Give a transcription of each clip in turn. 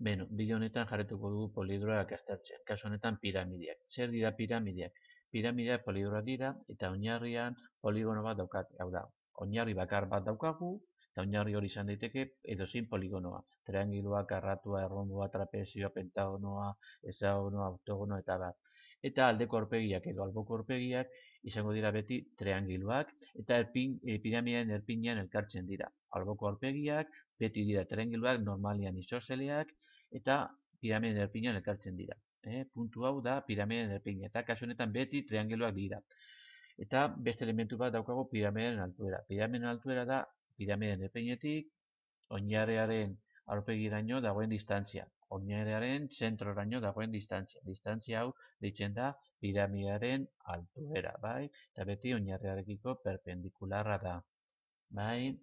Beno, bideo honetan jarretuko dugu polidroak aztertzen. Kasu honetan piramideak. Zer dira piramideak? Piramideak polidroak dira eta oinarrian poligono bat daukate. Hau da, oinarri bakar bat daukagu eta oinarri hori izan daiteke edozein poligonoa. Triangiloa, karratua, erronboa, trapezioa, pentagonoa, hexagonoa, oktogonoa eta bat. Eta aldeko aurpegiak edo alboko aurpegiak izango dira beti triangiloak eta piramidean erpinean elkartzen dira. Alboko aurpegiak beti dira triangiloak, normalian isoseleak eta piramiden erpinean elkartzen dira. Puntu hau da piramiden erpina eta kasu honetan beti triangeloak dira. Eta beste elementu bat daukagu piramiden altuera. Piramiden altuera da piramiden erpinetik oinarriaren aurpegiraino dagoen distantzia. Oinarriaren zentroraino dagoen distantzia. Distantzia hau deitzen da piramidearen altuera, bai? Eta beti oinarriarekiko perpendikularra da. Bai?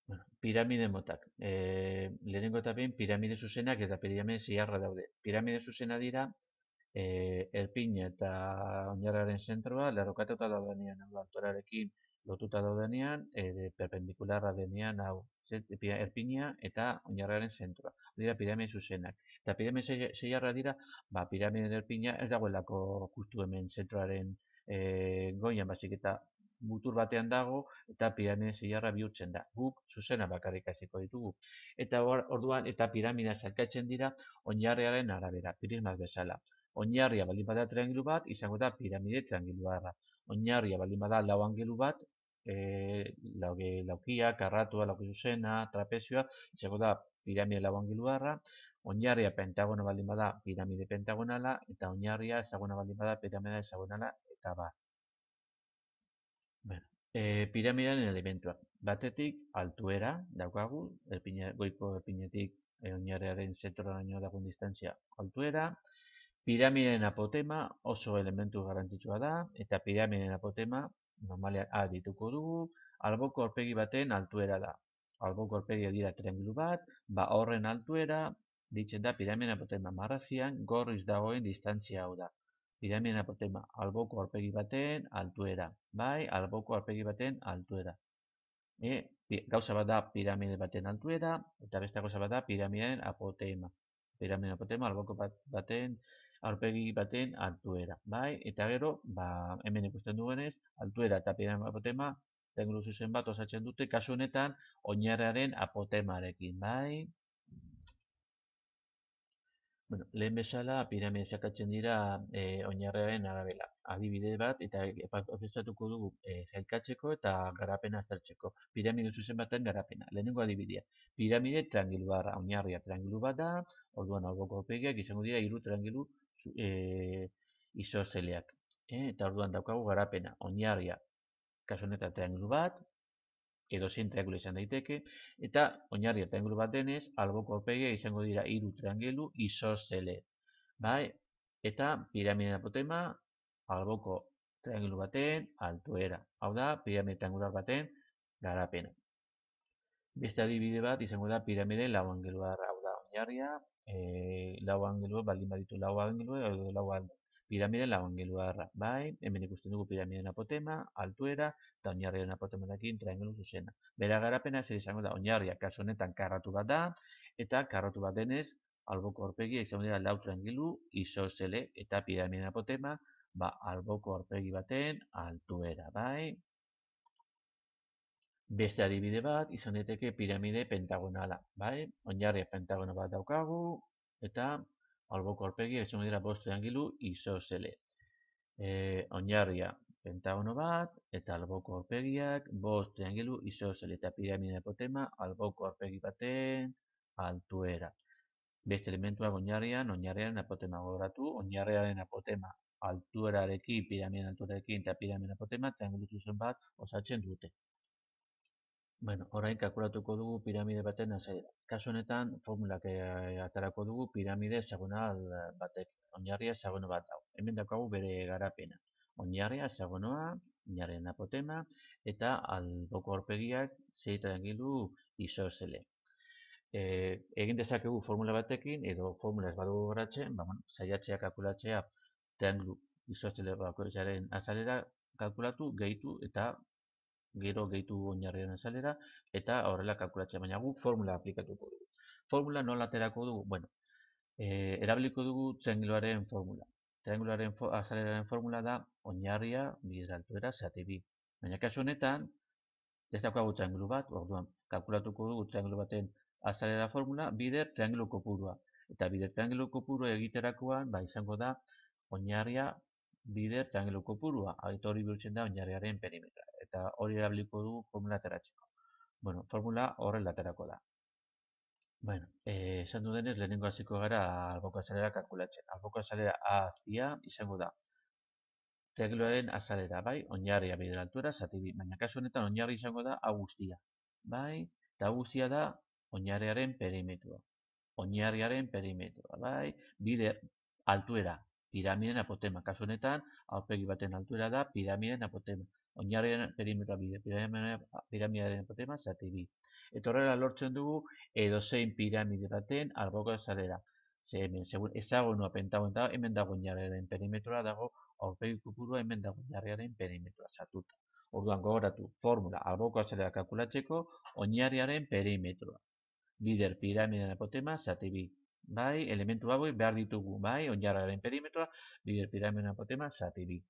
Bueno, piramide motak. Lehenengo eta behin piramide zuzenak eta piramide zilarra daude. Piramide zuzena dira, erpina eta oinarraren zentroa lerrokatuta daudenean, hau da, altuerarekin lotuta daudenean, perpendikularra denean, hau, erpina eta oinarraren zentroa. Dira piramide zuzenak. Eta piramide zilarra dira, piramide erpina ez dagoelako justu hemen zentroaren goian, basik eta mutur batean dago eta piramide zilarra bihurtzen da. Guk zuzena bakarrik hasiko ditugu. Eta orduan eta piramidea sailkatzen dira oinarriaren arabera, prismak bezala. Oinarria baldin bada triangilu bat, izango da piramide triangularra. Oinarria baldin bada lau angelu bat, laukia, karratua, lauki zuzena, trapezioa, izango da piramide lau angeluarra. Oinarria pentagono baldin bada piramide pentagonala eta oinarria hexagona baldin bada piramide hexagonala eta bar. Bueno, piramidearen elementuak. Batetik, altuera daukagu, goiko erpinetik oinarriaren zentroraino dagoen distantzia altuera. Piramideen apotema oso elementu garrantzitsua da, eta piramideen apotema normalean A dituko dugu, alboko aurpegi baten altuera da. Alboko aurpegia dira triangilu bat, horren altuera, ditzen da piramideen apotema marrazian, gorriz dagoen distantzia hau da. Piramideen apotema alboko aurpegi baten altuera, bai, alboko aurpegi baten altuera. Gauza bat da piramide baten altuera, eta beste gauza bat da piramideen apotema. Piramideen apotema alboko baten aurpegi baten altuera, bai, eta gero, hemen ikusten duenez, altuera eta piramideen apotema triangulu zuzen bat osatzen dute, kasu honetan oinarriaren apotemarekin, bai. Bueno, lehen bezala piramide sakatzen dira oinarriaren arabera. Adibide bat eta aprobetxatuko dugu sailkatzeko eta garapena aztertzeko. Piramide zuzen baten garapena. Lehenengo adibidea. Piramide triangularra, oinarria triangulu bat da, orduan alboko aurpegiak izango dira hiru triangulu isoseleak. Eta orduan daukagu garapena. Oinarria, kasu honetan triangulu bat, edozein triangulu izan daiteke, eta oinarria triangulu bat denez, alboko aurpegia izango dira hiru triangulu isosele. Bai? Eta piramideen apotema alboko triangulu baten altuera. Hau da, piramide triangular baten garapena. Beste adibide bat izango da piramide lau angeluarra. Hau da, oinarria, lau angelu, baldin baditu lau angelu, edo lau piramide lau angeluarra. Bai, hemen ikusten dugu piramideen apotema, altuera, eta oinarriaren apotemarekin triangelu zuzena. Bera garapena zer izango da, oinarria kasu honetan karratu bat da, eta karratu bat denez, alboko aurpegia izango dira lau triangelu isosele eta piramideen apotema, alboko aurpegi baten altuera, bai. Beste adibide bat izan daiteke piramide pentagonala, bai? Oinarria pentagono bat daukagu eta alboko aurpegia izango dira bost triangelu isosele. Oinarria pentagono bat eta alboko aurpegiak bost triangelu isosele eta piramide apotema alboko aurpegi baten altuera. Beste elementuak oinarriaren apotema gogoratu, oinarriaren apotema altuerarekin, piramideen altuerarekin eta piramideen apotema triangelu zuzen bat osatzen dute. Bueno, orain kalkulatuko dugu piramide baten azalera. Kasu honetan, formulak aterako dugu piramide hexagonal batek. Oinarria hexagono bat dago. Hemen daukagu bere garapena. Oinarria hexagonoa, oinarriaren apotema, eta alboko aurpegiak sei triangelu isosele. Egin dezakegu formula batekin, edo formula ez badugu gogoratzen, saiatzea kalkulatzea triangelu isosele bakoitzaren azalera kalkulatu, gehitu eta gero gehitu oinarriaren azalera, eta horrela kalkulatzea, baina guk formula aplikatuko dugu. Formula nola aterako dugu? Bueno, erabiliko dugu triangeluaren formula. Triangeluaren azaleraren formula da oinarria bider altuera zati bi. Baina kasu honetan, ez daukagu triangelu bat, orduan kalkulatuko dugu triangelu baten azalera formula bider triangelu kopurua. Eta bider triangelu kopurua egiterakoan, izango da oinarria bider triangelu kopurua. Eta hori bihurtzen da oinarriaren perimetroa. Eta hori erabiliko dugu formula ateratzeko. Bueno, formula horrela aterako da. Bueno, esan dudenez, lehenengo hasiko gara alboko azalera kalkulatzen. Alboko azalera A azpia izango da triangeluaren azalera, bai, oinarria bider altuera zati bi. Baina kasu honetan oinarri izango da hau guztia, bai, eta hau guztia da oinarriaren perimetroa. Oinarriaren perimetroa, bai, bider altuera, piramiden apotema. Kasu honetan, aurpegi baten altuera da piramiden apotema. Oinarriaren perimetroa bide piramidaren apotema zati bi. Eta horrela lortzen dugu edozein piramide baten alboko azalera. Ze hemen, segun ezagonua pentagon da, hemen dago oinarriaren perimetroa, dago aurpegi kopurua, hemen dago oinarriaren perimetroa sartuta. Orduan gogoratu, formula alboko azalera kalkulatzeko oinarriaren perimetroa. Bider piramiden apotema zati bi. Bai, elementu hauek behar ditugu, bai, oinarriaren perimetroa, bider piramiden apotema zati bi.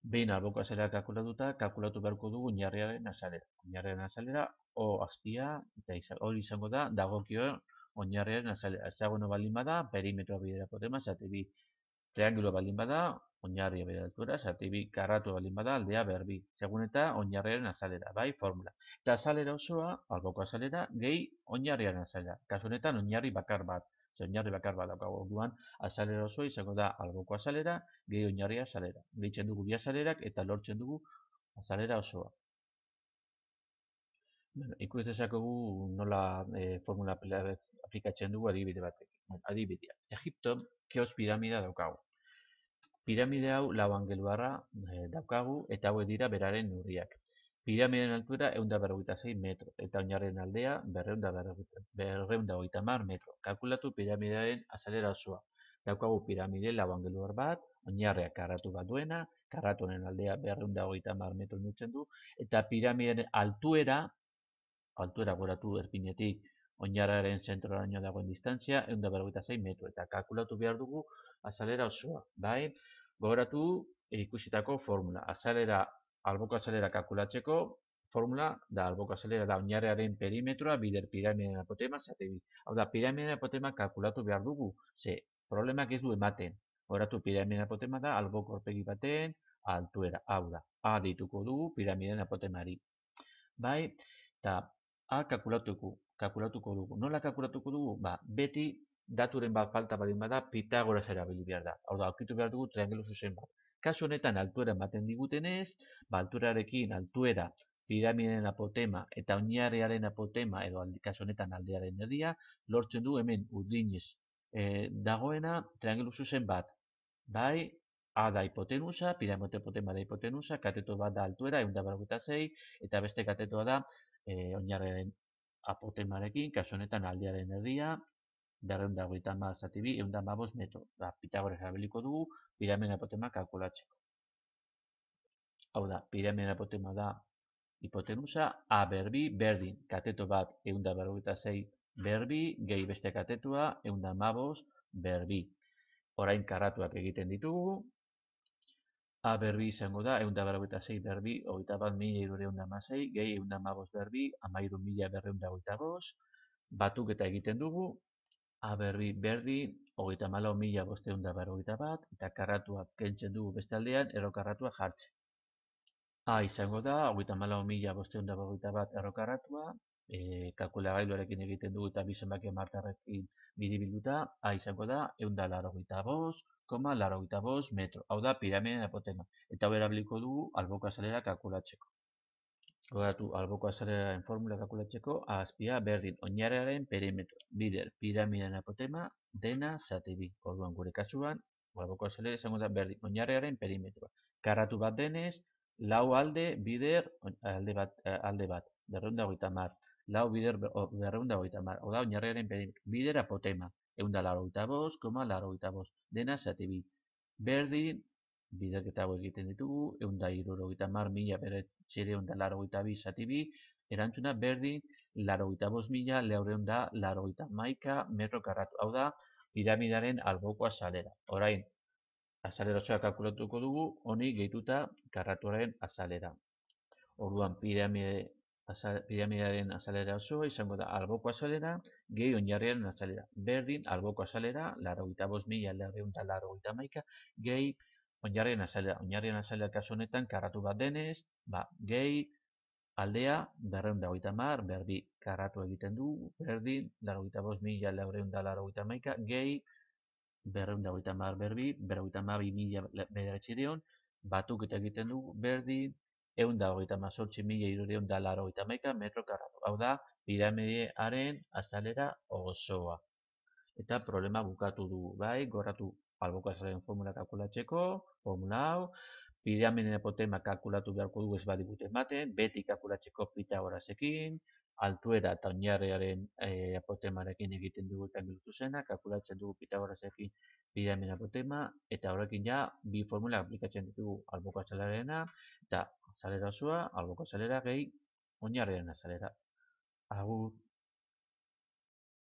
Behin alboko azalera kalkulatu beharko dugu oinarriaren azalera. Oinarriaren azalera, O azpia, eta hori izango da, dagokioen oinarriaren azalera. Ezaguno baldin bada, perimetroa bider apotema zati bi. Triangelo baldin bada, oinarria bider altuera zati bi. Karratu baldin bada, aldea berbi. Segun eta oinarriaren azalera, bai, formula. Eta azalera osoa, alboko azalera, gehi oinarriaren azalera. Kasu honetan, oinarri bakar bat. Ze oinarri bakar bat daukagu orduan, azalera osoa izango da alboko azalera, gehi oinarria azalera. Gehitzen dugu bi azalerak eta lortzen dugu azalera osoa. Bueno, ikus dezakegu nola formula aplikatzen dugu adibide batek. Adibidea. Egipton, Keops piramida daukagu. Piramide hau lau angeluarra daukagu eta hauek dira beraren neurriak. Piramideen altuera 156 metro eta oinarrien aldea 250 metro. Kalkulatu piramidearen azalera osoa. Daukagu piramide lau angeluar bat, oinarria karratu bat duena, karratu honen aldea 250 metro nutzen du, eta piramideen altuera goratu erpinetik oinarraren zentroraino dagoen distantzia 156 metro eta kalkulatu behar dugu azalera osoa, bai? Gogoratu ikusitako formula. Alboko azalera kalkulatzeko formula da alboko azalera da oinarriaren perimetroa bider piramideen apotema zati bi. Hau da, piramideen apotema kalkulatu behar dugu, ze problemak ez du ematen. Gogoratu piramideen apotema da alboko aurpegi baten altuera. Hau da, A deituko dugu piramideen apotemari. Bai, eta A kalkulatuko dugu. Nola kalkulatuko dugu? Beti daturen bat falta baldin bada Pitagoras erabili behar da. Hau da, aurkitu behar dugu triangelu zuzen bat. Kasu honetan altuera ematen digutenez, altuerarekin altuera, piramideen apotema eta oinarriaren apotema edo kasu honetan aldearen erdia, lortzen du hemen urdinez dagoena triangelu zuzen bat. Bai, A da hipotenusa, piramide apotema da hipotenusa, kateto bat da altuera 156 eta beste katetoa da oinarriaren apotemarekin, kasu honetan aldearen erdia, 250 zati bi, 115 metro. Pitagoras erabiliko dugu, piramide apotema kalkulatzeko. Hau da, piramide apotema da hipotenusa, A berbi, berdin, kateto bat 156 berbi, gehi beste katetoa 115 berbi. Orain karratuak egiten ditugu, A berbi izango da, 156 berbi, 21.216, gehi 115 berbi, 13.225, batuk eta egiten dugu, A berbi berdin, 34.551, eta karratuak kentzen dugu beste aldean, errokarratuak jartzen. A izango da, 34.551 errokarratua, kalkulagailuarekin egiten dugu eta bi zenbaki martarrekin biribilduta, A izango da, 185,85 metro. Hau da, piramideen apotema. Eta hau erabiliko dugu alboko azalera kalkulatzeko. Gogoratu, alboko azaleraren formula kalkulatzeko, A azpia berdin oinarriaren perimetro. Bider, piramideen apotema dena zati bi. Orduan gure kasuan, alboko azalera izango da berdin oinarriaren perimetroa. Karratu bat denez, lau alde bider alde bat 250. Lau bider 250. Hau da, oinarriaren perimetro. Bider apotema 185,85. Dena zati bi. Berdin, biderketa hau egiten ditugu, 170.000 zati bi, erantzuna berdin 85.491 metro karratu. Hau da, piramidaren alboko azalera. Orain, azalera osoa kalkulatuko dugu, honi gehituta karratuaren azalera. Orduan, piramidearen azalera osoa izango da alboko azalera, gehi oinarriaren azalera. Berdin, alboko azalera, 85.491 gehi oinarriaren azalera. Oinarriaren azalera kasu honetan karratu bat denez, gehi aldea 250, berdi karratu egiten du, berdin, 85.491 gehi 250 berbi, 252.900 batuketa egiten du, berdin, 128.391 metro karratu. Hau da, piramidearen azalera osoa. Eta problema bukatu dugu, bai, gorratu alboko azaleren formula kalkulatzeko, formula hau, piramideen apotema kalkulatu beharko dugu ez badigute ematen, beti kalkulatzeko Pitagorasekin, altuera eta oinarriaren apotemarekin egiten dugu eta zuzena, kalkulatzen dugu Pitagorasekin piramideen apotema, eta horrekin ja, bi formula aplikatzen ditugu alboko azalerarena, eta azalera osoa, alboko azalera gehi, oinarriaren azalera. Agur.